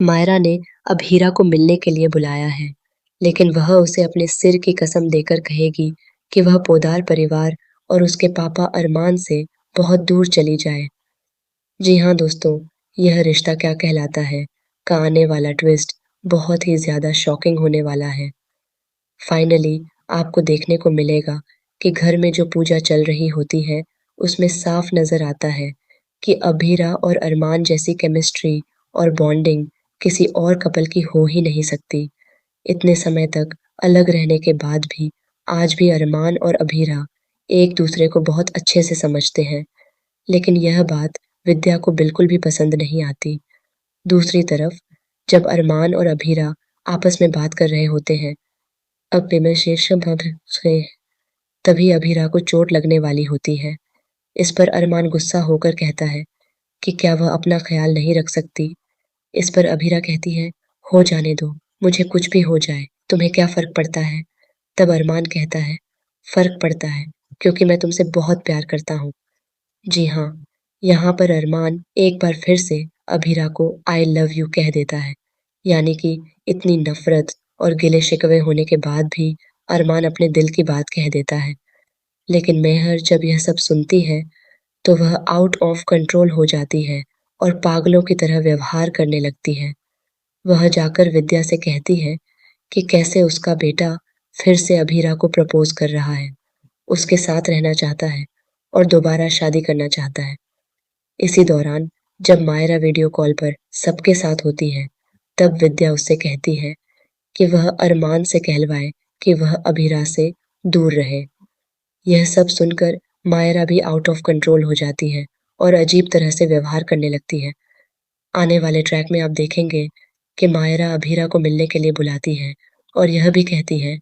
मायरा ने अब हीरा को मिलने के लिए बुलाया है, लेकिन वह उसे अपने सिर की कसम देकर कहेगी कि वह पोदार परिवार और उसके पापा अरमान से बहुत दूर चली जाए। जी हाँ दोस्तों, यह रिश्ता क्या कहलाता है का आने वाला ट्विस्ट बहुत ही ज़्यादा शॉकिंग होने वाला है। फाइनली आपको देखने को मिलेगा कि घर में जो पूजा चल रही होती है, उसमें साफ नज़र आता है कि अभीरा और अरमान जैसी केमिस्ट्री और बॉन्डिंग किसी और कपल की हो ही नहीं सकती। इतने समय तक अलग रहने के बाद भी आज भी अरमान और अभीरा एक दूसरे को बहुत अच्छे से समझते हैं, लेकिन यह बात विद्या को बिल्कुल भी पसंद नहीं आती। दूसरी तरफ जब अरमान और अभीरा आपस में बात कर रहे होते हैं, अब पेमेशेषम से तभी अभीरा को चोट लगने वाली होती है। इस पर अरमान गुस्सा होकर कहता है कि क्या वह अपना ख्याल नहीं रख सकती। इस पर अभीरा कहती है, हो जाने दो, मुझे कुछ भी हो जाए, तुम्हें क्या फर्क पड़ता है। तब अरमान कहता है, फर्क पड़ता है क्योंकि मैं तुमसे बहुत प्यार करता हूँ। जी हाँ, यहाँ पर अरमान एक बार फिर से अभीरा को आई लव यू कह देता है। यानी कि इतनी नफरत और गिले शिकवे होने के बाद भी अरमान अपने दिल की बात कह देता है। लेकिन मेहर जब यह सब सुनती है, तो वह आउट ऑफ कंट्रोल हो जाती है और पागलों की तरह व्यवहार करने लगती है। वह जाकर विद्या से कहती है कि कैसे उसका बेटा फिर से अभीरा को प्रपोज कर रहा है, उसके साथ रहना चाहता है और दोबारा शादी करना चाहता है। इसी दौरान जब मायरा वीडियो कॉल पर सबके साथ होती है, तब विद्या उससे कहती है कि वह अरमान से कहलवाए कि वह अभीरा से दूर रहे। यह सब सुनकर मायरा भी आउट ऑफ कंट्रोल हो जाती है और अजीब तरह से व्यवहार करने लगती है। आने वाले ट्रैक में आप देखेंगे कि मायरा अभीरा को मिलने के लिए बुलाती है और यह भी कहती है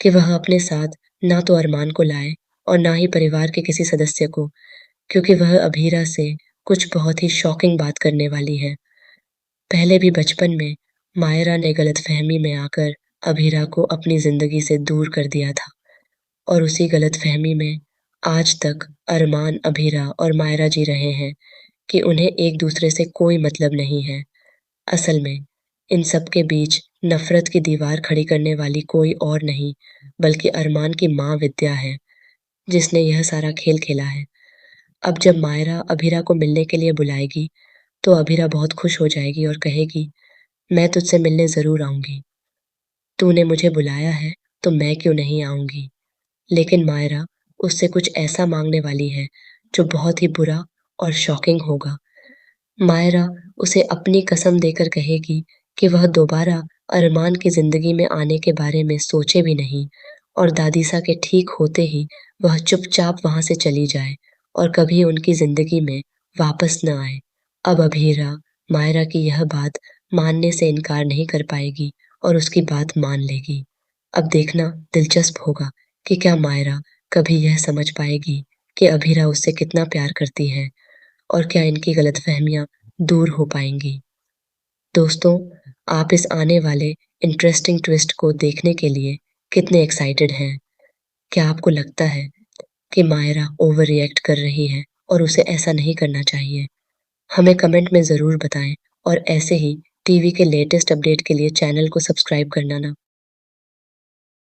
कि वह अपने साथ ना तो अरमान को लाए और ना ही परिवार के किसी सदस्य को, क्योंकि वह अभीरा से कुछ बहुत ही शॉकिंग बात करने वाली है। पहले भी बचपन में मायरा ने गलतफहमी में आकर अभीरा को अपनी जिंदगी से दूर कर दिया था और उसी गलतफहमी में आज तक अरमान, अभीरा और मायरा जी रहे हैं कि उन्हें एक दूसरे से कोई मतलब नहीं है। असल में इन सब के बीच नफरत की दीवार खड़ी करने वाली कोई और नहीं, बल्कि अरमान की माँ विद्या है, जिसने यह सारा खेल खेला है। अब जब मायरा अभीरा को मिलने के लिए बुलाएगी, तो अभीरा बहुत खुश हो जाएगी और कहेगी, मैं तुझसे मिलने ज़रूर आऊँगी। तूने मुझे बुलाया है, तो मैं क्यों नहीं आऊँगी। लेकिन मायरा उससे कुछ ऐसा माँगने वाली है, जो बहुत ही बुरा और शॉकिंग होगा। मायरा उसे अपनी कसम देकर कहेगी कि वह दोबारा अरमान की ज़िंदगी में आने के बारे में सोचे भी नहीं और दादीसा के ठीक होते ही वह चुपचाप वहाँ से चली जाए और कभी उनकी ज़िंदगी में वापस न आए। अब अभीरा मायरा की यह बात मानने से इनकार नहीं कर पाएगी और उसकी बात मान लेगी। अब देखना दिलचस्प होगा कि क्या मायरा कभी यह समझ पाएगी कि अभीरा उससे कितना प्यार करती है और क्या इनकी गलतफहमियां दूर हो पाएंगी। दोस्तों, आप इस आने वाले इंटरेस्टिंग ट्विस्ट को देखने के लिए कितने एक्साइटेड हैं? क्या आपको लगता है कि मायरा ओवर रिएक्ट कर रही है और उसे ऐसा नहीं करना चाहिए? हमें कमेंट में ज़रूर बताएं और ऐसे ही टीवी के लेटेस्ट अपडेट के लिए चैनल को सब्सक्राइब करना ना